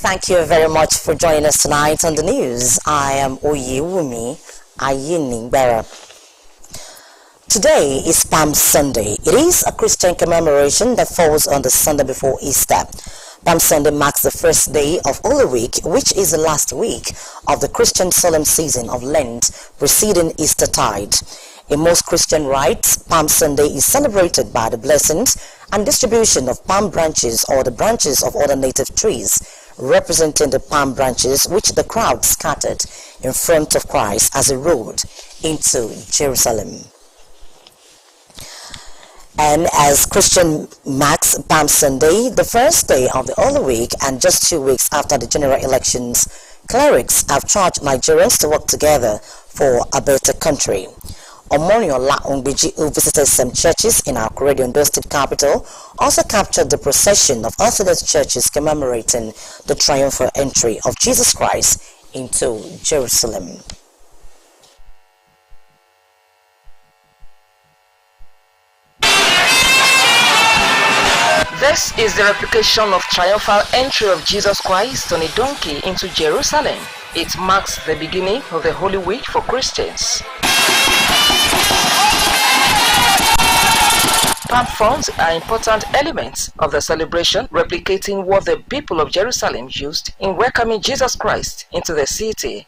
Thank you very much for joining us tonight on the news. I am Oyewumi Ayinigbera. Today is Palm Sunday. It is a Christian commemoration that falls on the Sunday before Easter. Palm Sunday marks the first day of Holy Week, which is the last week of the Christian solemn season of Lent, preceding Eastertide. In most Christian rites, Palm Sunday is celebrated by the blessings and distribution of palm branches or the branches of other native trees, representing the palm branches which the crowd scattered in front of Christ as he rode into Jerusalem. And as Christian marks Palm Sunday, the first day of the Holy Week and just 2 weeks after the general elections, clerics have charged Nigerians to work together for a better country. Omoniola Ongbeji, who visited some churches in our Ondo State capital, also captured the procession of Orthodox churches commemorating the triumphal entry of Jesus Christ into Jerusalem. This is the replication of triumphal entry of Jesus Christ on a donkey into Jerusalem. It marks the beginning of the Holy Week for Christians. Palm fronds are important elements of the celebration, replicating what the people of Jerusalem used in welcoming Jesus Christ into the city.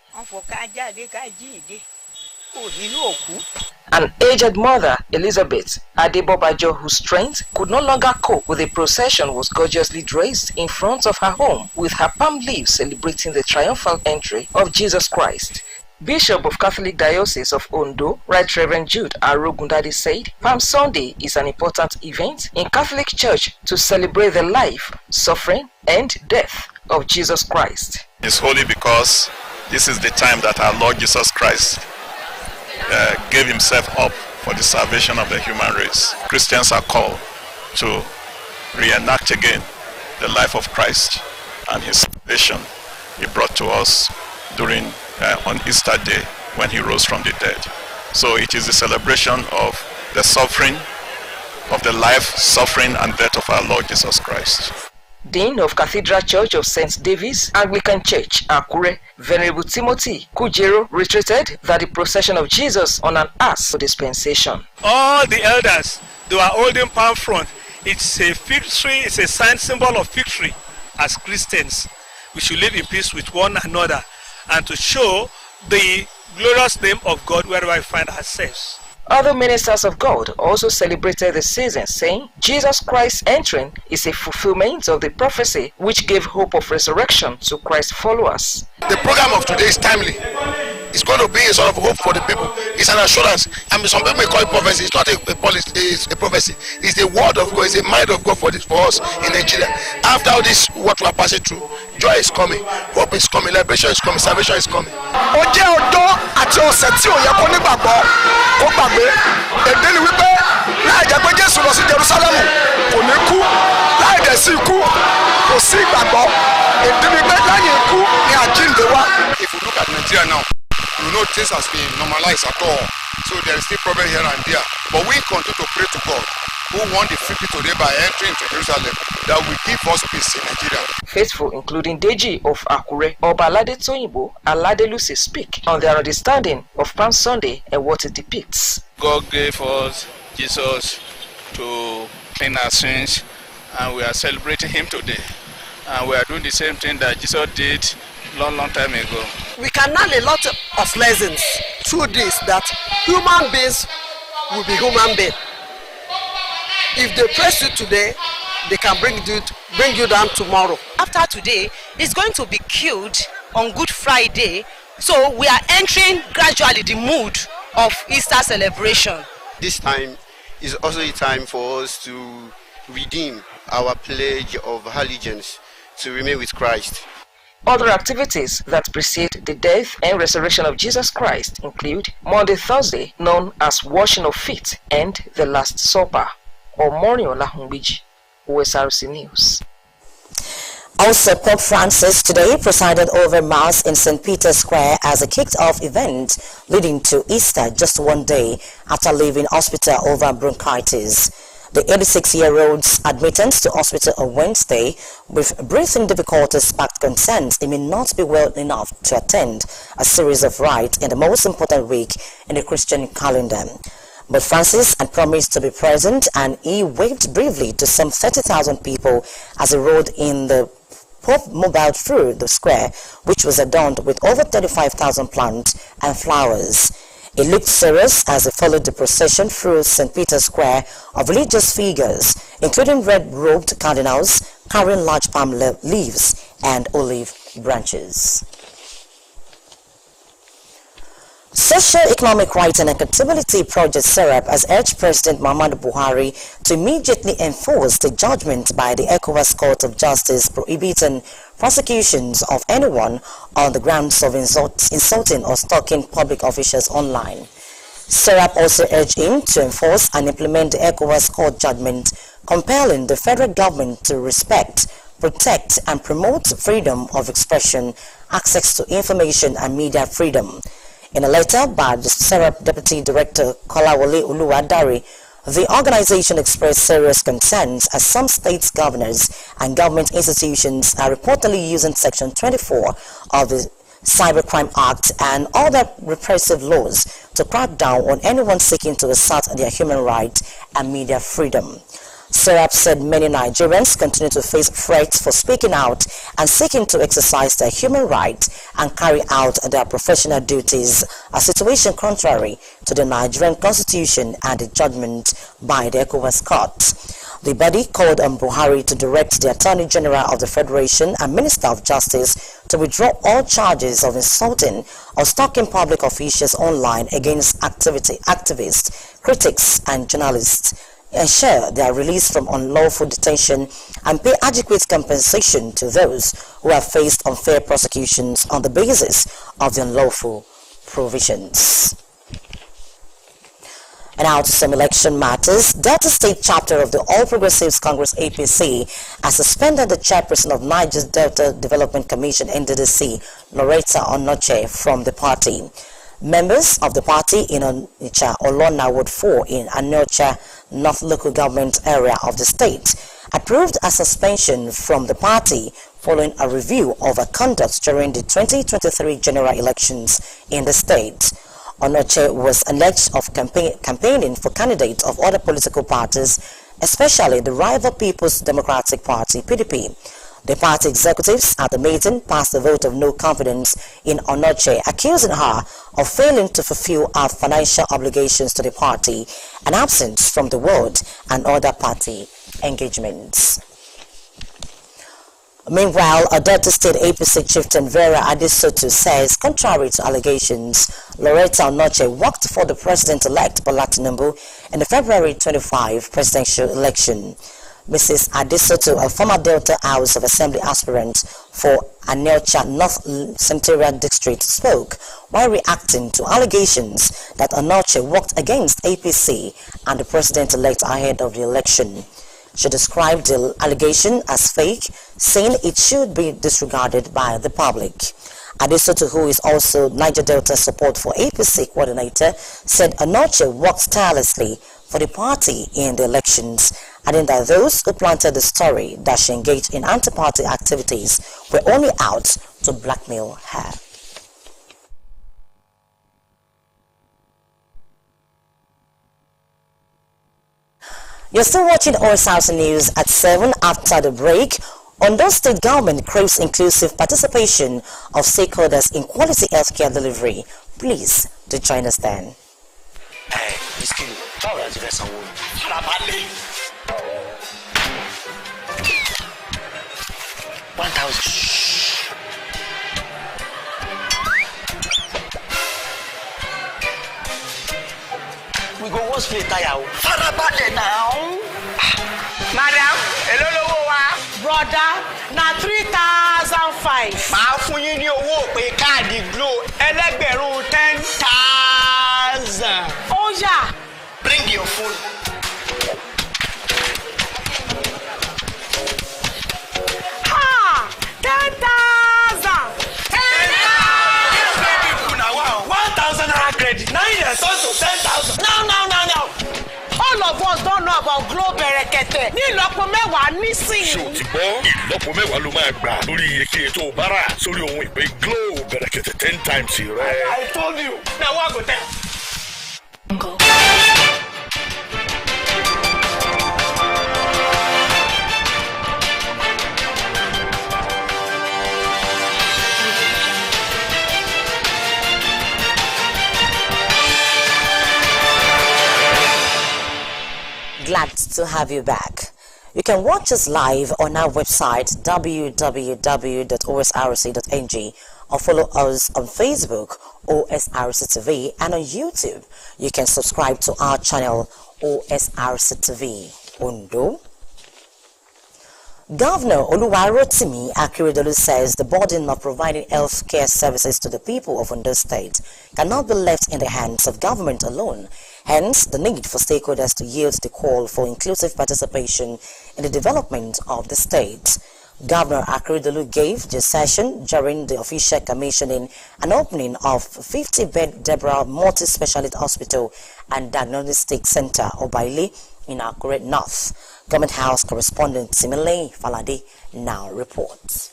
An aged mother, Elizabeth Adebobajo, whose strength could no longer cope with the procession, was gorgeously dressed in front of her home with her palm leaves celebrating the triumphal entry of Jesus Christ. Bishop of Catholic Diocese of Ondo, Right Reverend Jude Arogundadi, said Palm Sunday is an important event in Catholic Church to celebrate the life, suffering, and death of Jesus Christ. It's holy because this is the time that our Lord Jesus Christ gave himself up for the salvation of the human race. Christians are called to reenact again the life of Christ and his salvation he brought to us during on Easter Day when he rose from the dead. So it is the celebration of the suffering, of the life, suffering and death of our Lord Jesus Christ. Dean of Cathedral Church of St. David's Anglican Church, Akure, Venerable Timothy Kujero, reiterated that the procession of Jesus on an ass for dispensation. All the elders, they were holding palm front. It's a victory, it's a sign symbol of victory. As Christians, we should live in peace with one another and to show the glorious name of God wherever we find ourselves. Other ministers of God also celebrated the season, saying Jesus Christ's entering is a fulfillment of the prophecy which gave hope of resurrection to Christ's followers. The program of today is timely. It's going to be a sort of hope for the people. It's an assurance. I mean, some people may call it prophecy. It's not a policy. It's a prophecy. It's the word of God. It's the mind of God for us in Nigeria. After all this, what we are passing through, joy is coming, hope is coming, liberation is coming, salvation is coming. If you look at Nigeria now, you know things has been normalized at all. So there is still problem here and there. But we continue to pray to God, who won the victory today by entering into Jerusalem, that will give us peace in Nigeria. Faithful, including Deji of Akure, Obalade Toyibo, and Lade Lucy, speak on their understanding of Palm Sunday and what it depicts. God gave us Jesus to clean our sins, and we are celebrating him today. And we are doing the same thing that Jesus did long time ago. We can learn a lot of lessons through this, that human beings will be human beings. If they press you today, they can bring you down tomorrow. After today, it's going to be killed on Good Friday, so we are entering gradually the mood of Easter celebration. This time is also a time for us to redeem our pledge of allegiance to remain with Christ. Other activities that precede the death and resurrection of Jesus Christ include Monday, Thursday, known as washing of feet, and the Last Supper. Omoniola Ongbeji, Osrc News. Also, Pope Francis today presided over Mass in St. Peter's Square as a kicked-off event leading to Easter just one day after leaving hospital over bronchitis. The 86-year-old's admittance to hospital on Wednesday with breathing difficulties sparked concerns he may not be well enough to attend a series of rites in the most important week in the Christian calendar. But Francis had promised to be present, and he waved briefly to some 30,000 people as he rode in the Pope mobile through the square, which was adorned with over 35,000 plants and flowers. He looked serious as he followed the procession through St. Peter's Square of religious figures, including red-robed cardinals carrying large palm leaves and olive branches. Socio-Economic Rights and Accountability Project SERAP has urged President Muhammadu Buhari to immediately enforce the judgment by the ECOWAS Court of Justice prohibiting prosecutions of anyone on the grounds of insulting or stalking public officials online. SERAP also urged him to enforce and implement the ECOWAS Court judgment compelling the federal government to respect, protect and promote freedom of expression, access to information and media freedom. In a letter by the SERAP Deputy Director Kolawole Oluwadare, the organization expressed serious concerns as some state governors and government institutions are reportedly using Section 24 of the Cybercrime Act and other repressive laws to crack down on anyone seeking to assert their human rights and media freedom. SERAP said many Nigerians continue to face threats for speaking out and seeking to exercise their human rights and carry out their professional duties, a situation contrary to the Nigerian Constitution and the judgment by the ECOWAS Court. The body called on Buhari to direct the Attorney General of the Federation and Minister of Justice to withdraw all charges of insulting or stalking public officials online against activists, critics and journalists, ensure their release from unlawful detention and pay adequate compensation to those who have faced unfair prosecutions on the basis of the unlawful provisions. And now to some election matters. Delta State chapter of the All Progressives Congress APC has suspended the chairperson of Niger's Delta Development Commission NDDC, Loretta Onoche, from the party. Members of the party in Onitsha, Olona Ward 4 in Anocha North Local Government area of the state approved a suspension from the party following a review of her conduct during the 2023 general elections in the state. Onoche was alleged of campaigning for candidates of other political parties, especially the rival People's Democratic Party, PDP. The party executives at the meeting passed a vote of no confidence in Onoche, accusing her of failing to fulfill her financial obligations to the party and absence from the ward and other party engagements. Meanwhile, a Delta State APC chieftain Vera Adesotu says, contrary to allegations, Loretta Onoche worked for the president-elect Bola Tinubu in the February 25 presidential election. Mrs. Adesotu, a former Delta House of Assembly aspirant for Anelcha North Senatorial District, spoke while reacting to allegations that Onoche worked against APC and the president-elect ahead of the election. She described the allegation as fake, saying it should be disregarded by the public. Adesotu, who is also Niger Delta Support for APC coordinator, said Onoche worked tirelessly for the party in the elections, adding that those who planted the story that she engaged in anti-party activities were only out to blackmail her. You're still watching Osrc News at 7 after the break. Ondo State Government craves inclusive participation of stakeholders in quality healthcare delivery. Please do join us then. We go wash the tire. Farabalẹ̀ now. Madam, hello wa. Brother, na 3,005. Màá fún yín ní owó pé káàdì Glo ẹlẹ́gbẹ̀rún 10,000. Oh yeah. Bring your phone. Ha! 10,000. 1,000 credit. Now you are to 10,000. No. All of us don't know about Global sílẹ̀ ní ìlọ́po mẹ́wàá nísìnyí. ṣé o ti gbọ́ ìlọ́po mẹ́wàá ló máa gbà lórí iyekíye tó o bá rà sórí ohun ìpè Glo bẹ̀rẹ̀kẹ̀tẹ̀ 10 times rẹ. I told you na wa go tell. Glad to have you back. You can watch us live on our website www.osrc.ng or follow us on Facebook OSRC TV, and on YouTube you can subscribe to our channel OSRC TV Ondo. Governor Oluwarotimi Akeredolu says the burden of providing health care services to the people of Ondo State cannot be left in the hands of government alone. Hence, the need for stakeholders to yield the call for inclusive participation in the development of the state. Governor Akeredolu gave the session during the official commissioning and opening of 50-bed Deborah Multi-Specialist Hospital and Diagnostic Center, Obaile, in Akure North. Government House correspondent Simile Falade now reports.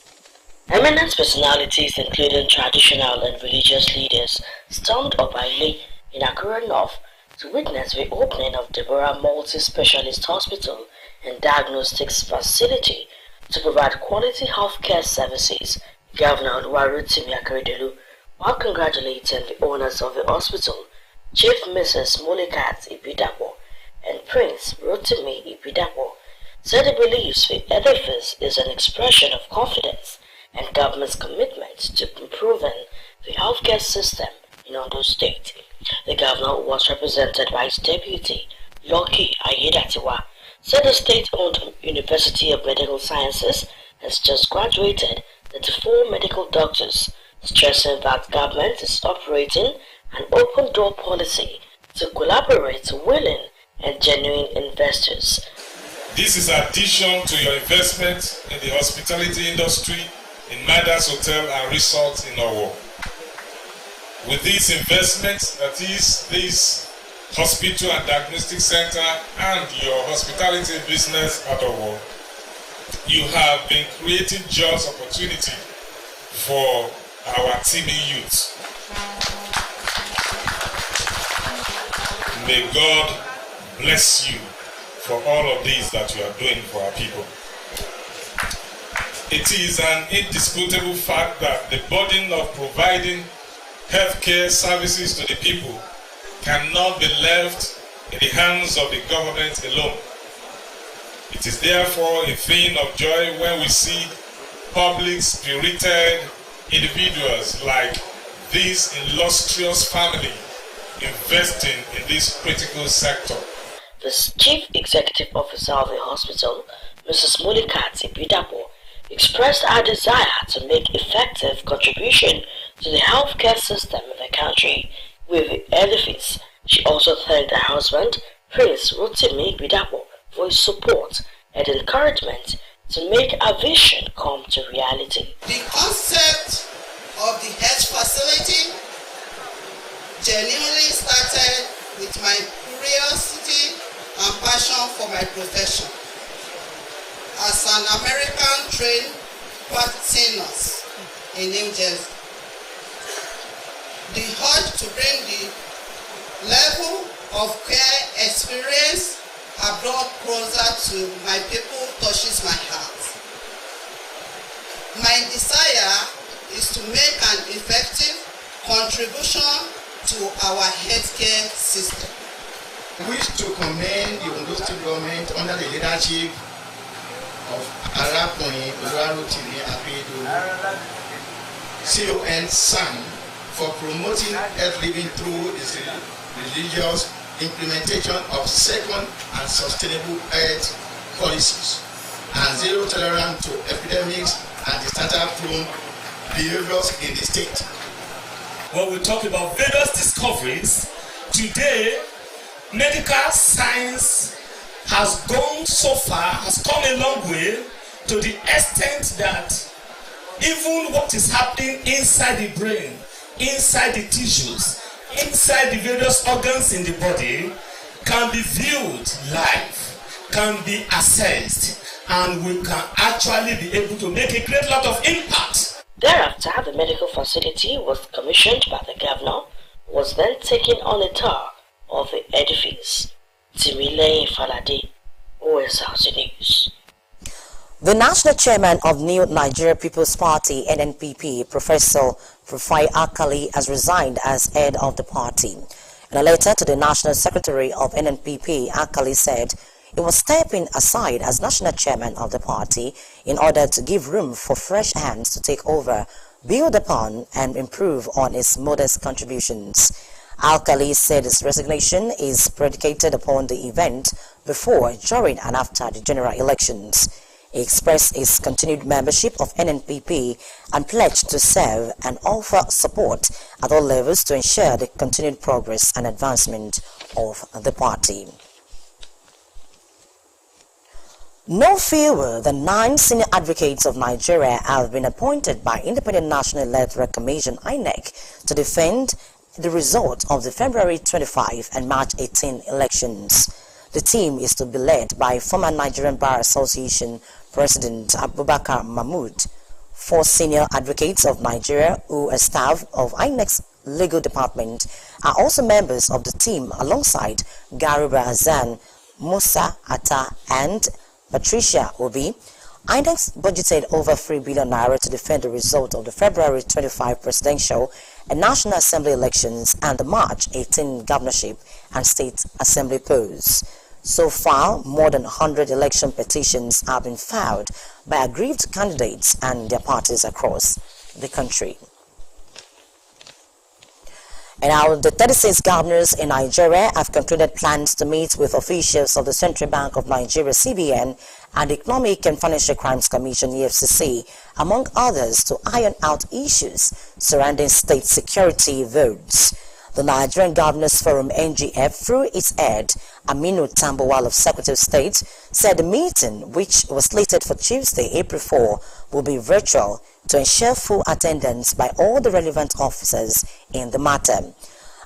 Eminent personalities, including traditional and religious leaders, stormed Obaile in Akure North to witness the opening of Deborah Multi-Specialist Hospital and Diagnostics Facility to provide quality healthcare services. Governor Oluwarotimi Akeredolu, while congratulating the owners of the hospital, Chief Mrs. Molikat Ibidapo and Prince Rotimi Ibidapo, said he believes the edifice is an expression of confidence and government's commitment to improving the healthcare system in Ondo State. The governor was represented by his deputy, Loki Ayedatiwa, said the state-owned University of Medical Sciences has just graduated 34 medical doctors, stressing that government is operating an open-door policy to collaborate with willing and genuine investors. This is addition to your investment in the hospitality industry in Midas Hotel and Resort in Owo. With this investment, that is this hospital and diagnostic center and your hospitality business at Owo, you have been creating jobs opportunity for our TB youth. May God bless you for all of these that you are doing for our people. It is an indisputable fact that the burden of providing healthcare services to the people cannot be left in the hands of the government alone. It is therefore a thing of joy when we see public-spirited individuals like this illustrious family investing in this critical sector. The Chief Executive Officer of the hospital, Mrs. Molikat Ibidapo, expressed her desire to make effective contribution to the healthcare system in the country with the edifice. She also thanked her husband, Prince Rotimi Ibidapo, for his support and encouragement to make her vision come to reality. The concept of the health facility genuinely started with my curiosity and passion for my profession. As an American-trained practicing nurse in New Jersey, the urge to bring the level of care experience I brought closer to my people touches my heart. My desire is to make an effective contribution to our healthcare system. I wish to commend the Ondo State government under the leadership of Arakunrin Oluwarotimi Akeredolu, CON SAN, for promoting health living through the religious implementation of second and sustainable health policies and zero tolerance to epidemics and the standard-prone behaviors in the state. When we talk about various discoveries, today medical science has gone so far, has come a long way, to the extent that even what is happening inside the brain, inside the tissues, inside the various organs in the body can be viewed live, can be assessed, and we can actually be able to make a great lot of impact. Thereafter, the medical facility was commissioned by the governor, was then taken on a tour of the edifice. Timile Falade, Osrc News. The national chairman of New Nigeria People's Party, NNPP, Professor Rufai Akali, has resigned as head of the party. In a letter to the national secretary of NNPP, Akali said he was stepping aside as national chairman of the party in order to give room for fresh hands to take over, build upon, and improve on his modest contributions. Alkali said his resignation is predicated upon the event before, during, and after the general elections. He expressed his continued membership of NNPP and pledged to serve and offer support at all levels to ensure the continued progress and advancement of the party. No fewer than 9 senior advocates of Nigeria have been appointed by Independent National Electoral Commission (INEC) to defend the result of the February 25 and March 18 elections. The team is to be led by former Nigerian Bar Association President Abubakar Mahmood. 4 senior advocates of Nigeria who are staff of INEC's legal department are also members of the team alongside Garuba Hassan, Musa Atta, and Patricia Obi. INEC budgeted over 3 billion naira to defend the result of the February 25 presidential and National Assembly elections and the March 18 governorship and state assembly polls. So far, more than 100 election petitions have been filed by aggrieved candidates and their parties across the country. And now, the 36 governors in Nigeria have concluded plans to meet with officials of the Central Bank of Nigeria, CBN, and the Economic and Financial Crimes Commission, EFCC, among others, to iron out issues surrounding state security votes. The Nigerian Governors Forum, NGF, through its head, Aminu Tambowal of Secretary of State, said the meeting, which was slated for Tuesday, April 4, will be virtual to ensure full attendance by all the relevant officers in the matter.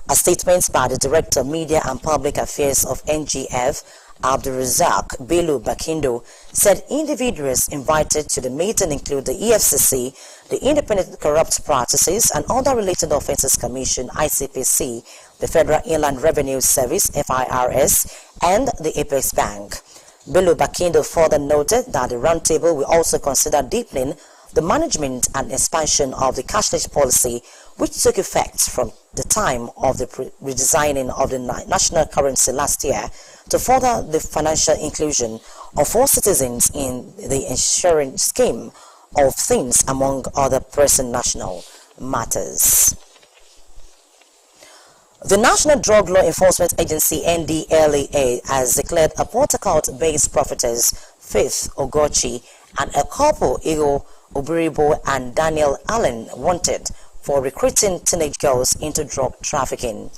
A statement by the Director of Media and Public Affairs of NGF, Abdulrazak Bello Bakindo, said individuals invited to the meeting include the EFCC, the Independent Corrupt Practices and Other Related Offences Commission, ICPC, the Federal Inland Revenue Service, FIRS, and the Apex Bank. Bello Bakindo further noted that the roundtable will also consider deepening the management and expansion of the cashless policy, which took effect from the time of the redesigning of the national currency last year, to further the financial inclusion of all citizens in the insurance scheme of things, among other pressing national matters. The National Drug Law Enforcement Agency, NDLEA, has declared a Port Harcourt-based prophetess, Faith Ogochi, and a couple, Igor Obiribo and Daniel Allen, wanted for recruiting teenage girls into drug trafficking.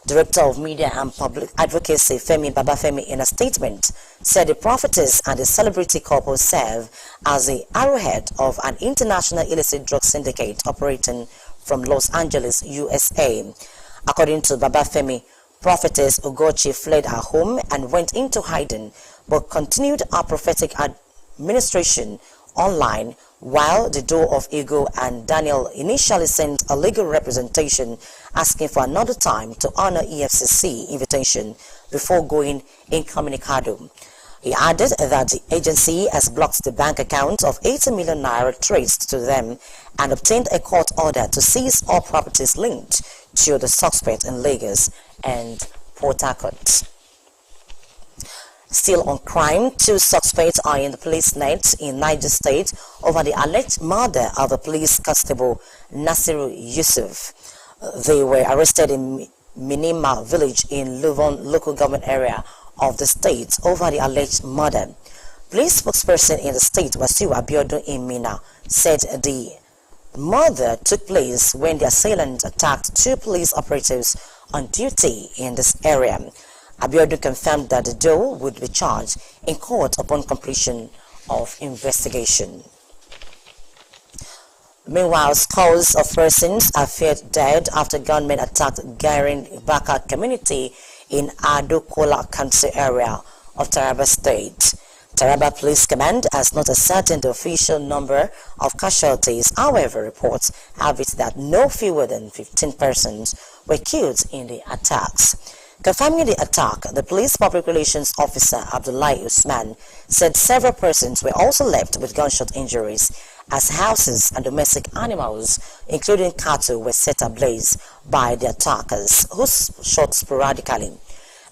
Director of Media and Public Advocacy Femi Babafemi, in a statement, said the prophetess and the celebrity couple serve as the arrowhead of an international illicit drug syndicate operating from Los Angeles, USA. According to Babafemi, prophetess Ogochi fled her home and went into hiding, but continued her prophetic administration online, while the duo of Ego and Daniel initially sent a legal representation asking for another time to honor EFCC invitation before going incommunicado. He added that the agency has blocked the bank account of 80 million naira traced to them and obtained a court order to seize all properties linked to the suspect in Lagos and Port Harcourt. Still on crime, 2 suspects are in the police net in Niger State over the alleged murder of the police constable Nasiru Yusuf. They were arrested in Minima village in Luvon local government area of the state over the alleged murder. Police spokesperson in the state, Wasiu Abiodun in Mina, said the murder took place when the assailant attacked 2 police operatives on duty in this area. Abiodun confirmed that the duo would be charged in court upon completion of investigation. Meanwhile, scores of persons are feared dead after gunmen attacked Gairin Baka community in Adokola Council area of Taraba State. Taraba Police Command has not ascertained the official number of casualties. However, reports have it that no fewer than 15 persons were killed in the attacks. Confirming the attack, the police public relations officer Abdullahi Usman said several persons were also left with gunshot injuries as houses and domestic animals, including cattle, were set ablaze by the attackers, who shot sporadically.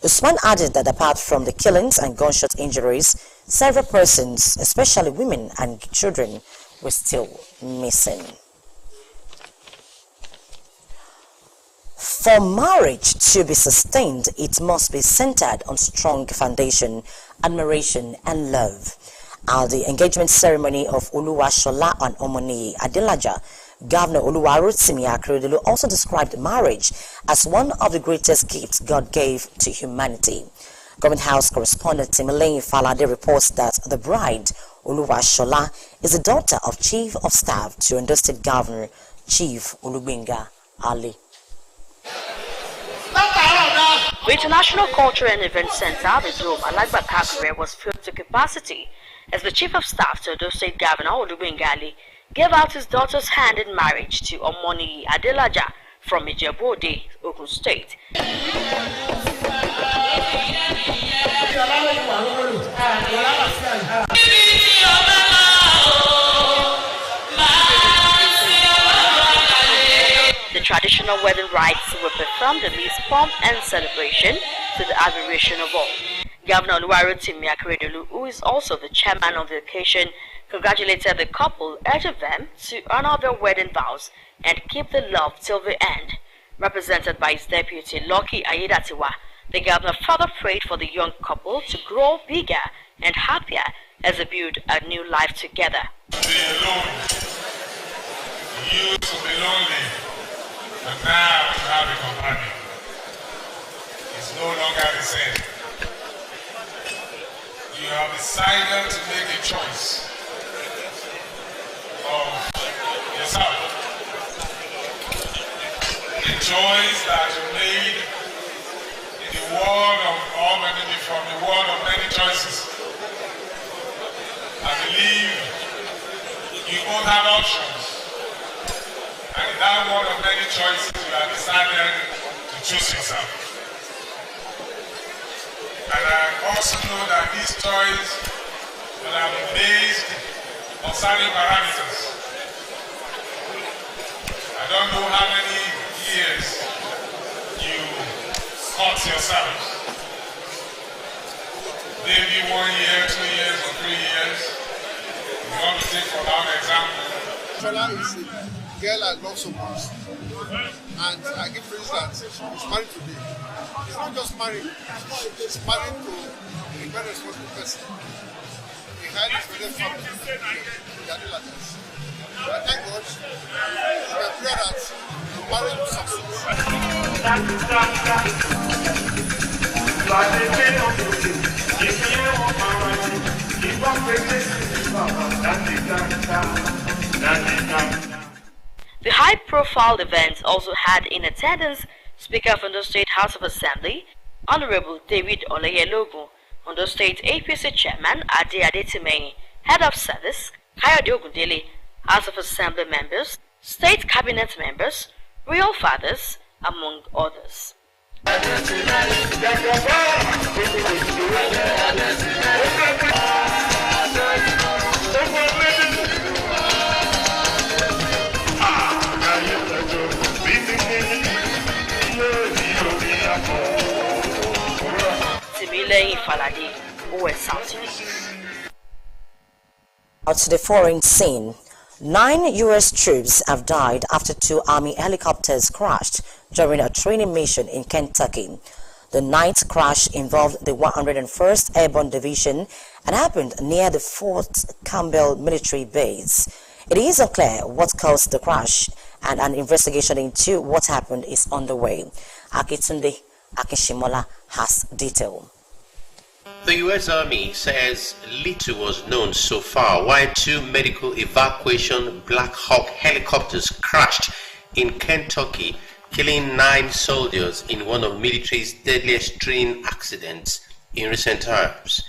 Usman added that apart from the killings and gunshot injuries, several persons, especially women and children, were still missing. For marriage to be sustained, it must be centered on strong foundation, admiration, and love. At the engagement ceremony of Oluwashola and Omoni Adelaja, Governor Oluwarotimi Akeredolu also described marriage as one of the greatest gifts God gave to humanity. Government House correspondent Timileyin Falade reports that the bride, Oluwashola, is the daughter of Chief of Staff to Ondo State Governor Chief Olugbenga Ali. The International Culture and Event Center, the Dome, Alagba Kakure, was filled to capacity as the Chief of Staff to Ondo State Governor Olugbenga Ali gave out his daughter's hand in marriage to Omoni Adelaja from Ijebu-Ode, Ogun State. The traditional wedding rites were performed amidst pomp and celebration to the admiration of all. Governor Oluwarotimi Akeredolu, who is also the chairman of the occasion, congratulated the couple, urging them to honor their wedding vows and keep the love till the end. Represented by his deputy, Lucky Ayedatiwa, the governor further prayed for the young couple to grow bigger and happier as they build a new life together. Be alone. You used to be lonely, but now you have a companion. It's no longer the same. You have decided to make a choice of yourself. A choice that you made in the world of from the world of many choices. I believe you both have options. And in that world of many choices, you have decided to choose yourself. And I also know that this choice will have been based on certain parameters. I don't know how many years you taught yourselves. Maybe 1 year, 2 years, or 3 years. You want to take for now an example. Shola is a girl I love so much. And I give praise that she's married today. She's not just married, she's married to a very responsible person. A highly respected family. The Adelajas. I thank God. It's my prayer that the marriage will succeed. The high-profile event also had in attendance Speaker of Ondo State House of Assembly, Honorable David Olayelogun, Ondo State APC Chairman Ade Adetimehin, Head of Service Kayode Ogundele, House of Assembly members, State Cabinet members, Royal Fathers, among others. Out to the foreign scene. 9 U.S. troops have died after 2 Army helicopters crashed during a training mission in Kentucky. The night crash involved the 101st Airborne Division and happened near the Fort Campbell military base. It is unclear what caused the crash, and an investigation into what happened is underway. Akitunde Akishimola has detail. The U.S. Army says little was known so far why 2 medical evacuation Black Hawk helicopters crashed in Kentucky, killing 9 soldiers in one of military's deadliest train accidents in recent times.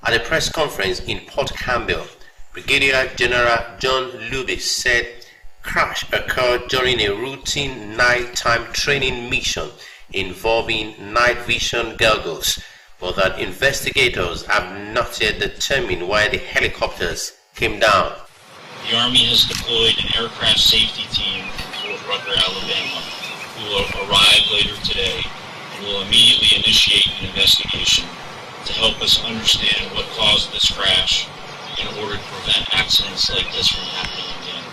At a press conference in Port Campbell, Brigadier General John Lubis said crash occurred during a routine nighttime training mission involving night vision goggles, but that investigators have not yet determined why the helicopters came down. The Army has deployed an aircraft safety team to Fort Rucker, Alabama, who will arrive later today and will immediately initiate an investigation to help us understand what caused this crash in order to prevent accidents like this from happening again.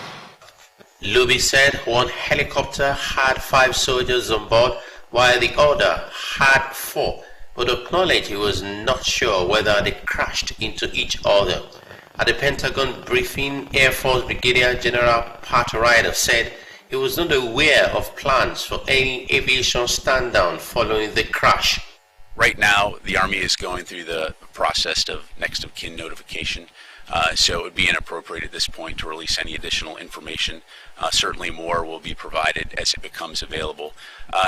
Luby said one helicopter had 5 soldiers on board while the other had 4, but acknowledged he was not sure whether they crashed into each other. At the Pentagon briefing, Air Force Brigadier General Pat Ryder said he was not aware of plans for any aviation stand-down following the crash. Right now, the Army is going through the process of next of kin notification, so it would be inappropriate at this point to release any additional information. Certainly more will be provided as it becomes available.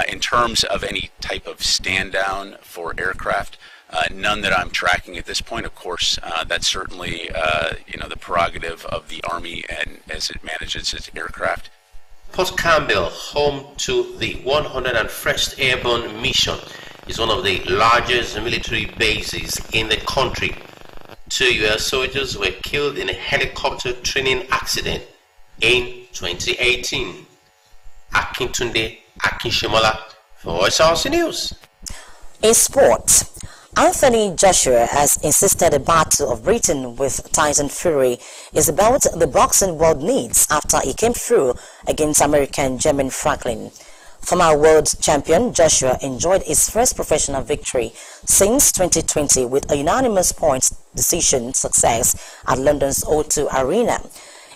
In terms of any type of stand-down for aircraft, none that I'm tracking at this point. Of course, that's certainly the prerogative of the Army and as it manages its aircraft. Port Campbell, home to the 101st Airborne Mission, is one of the largest military bases in the country. 2 US soldiers were killed in a helicopter training accident in 2018. Akintunde Akinshemola for Osrc News. In sport, Anthony Joshua has insisted a battle of Britain with Tyson Fury is about the boxing world needs after he came through against American Jermaine Franklin. Former world champion Joshua enjoyed his first professional victory since 2020 with a unanimous points decision success at London's O2 Arena.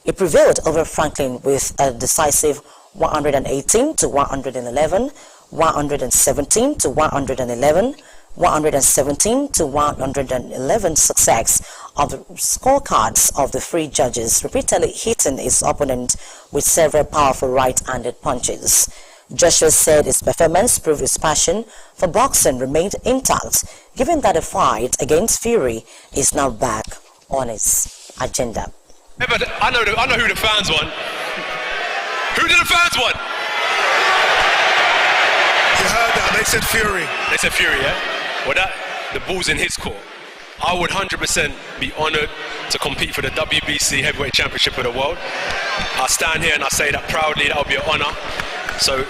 He prevailed over Franklin with a decisive 118 to 111, 117 to 111, 117 to 111 success of the scorecards of the 3 judges, repeatedly hitting his opponent with several powerful right-handed punches. Joshua said his performance proved his passion for boxing remained intact, given that the fight against Fury is now back on his agenda. Yeah, but I know who the fans want. Who do the fans want? You heard that? They said Fury. They said Fury, yeah? Well, the ball's in his court. I would 100% be honoured to compete for the WBC Heavyweight Championship of the world. I stand here and I say that proudly. That would be an honour. So,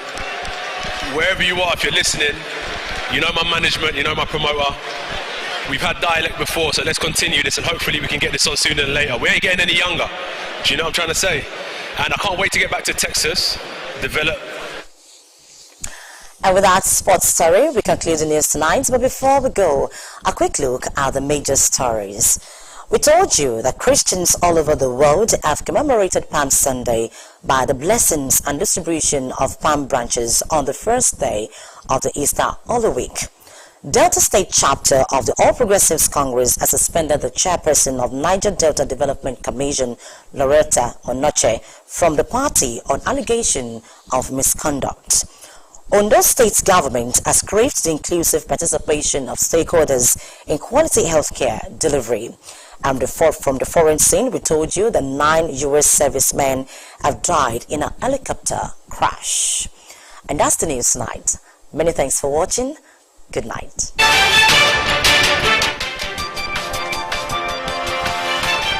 wherever you are, if you're listening, you know my management, you know my promoter. We've had dialect before, so let's continue this and hopefully we can get this on sooner than later. We ain't getting any younger. Do you know what I'm trying to say? And I can't wait to get back to Texas, develop. And with that sports story, we conclude the news tonight. But before we go, a quick look at the major stories. We told you that Christians all over the world have commemorated Palm Sunday by the blessings and distribution of palm branches on the first day of the Easter Holy Week. Delta State Chapter of the All Progressives Congress has suspended the chairperson of Niger Delta Development Commission, Loretta Onoche, from the party on allegation of misconduct. Ondo State's government has craved the inclusive participation of stakeholders in quality healthcare delivery. And from the foreign scene, we told you that 9 US servicemen have died in a helicopter crash. And that's the news tonight. Many thanks for watching. Good night.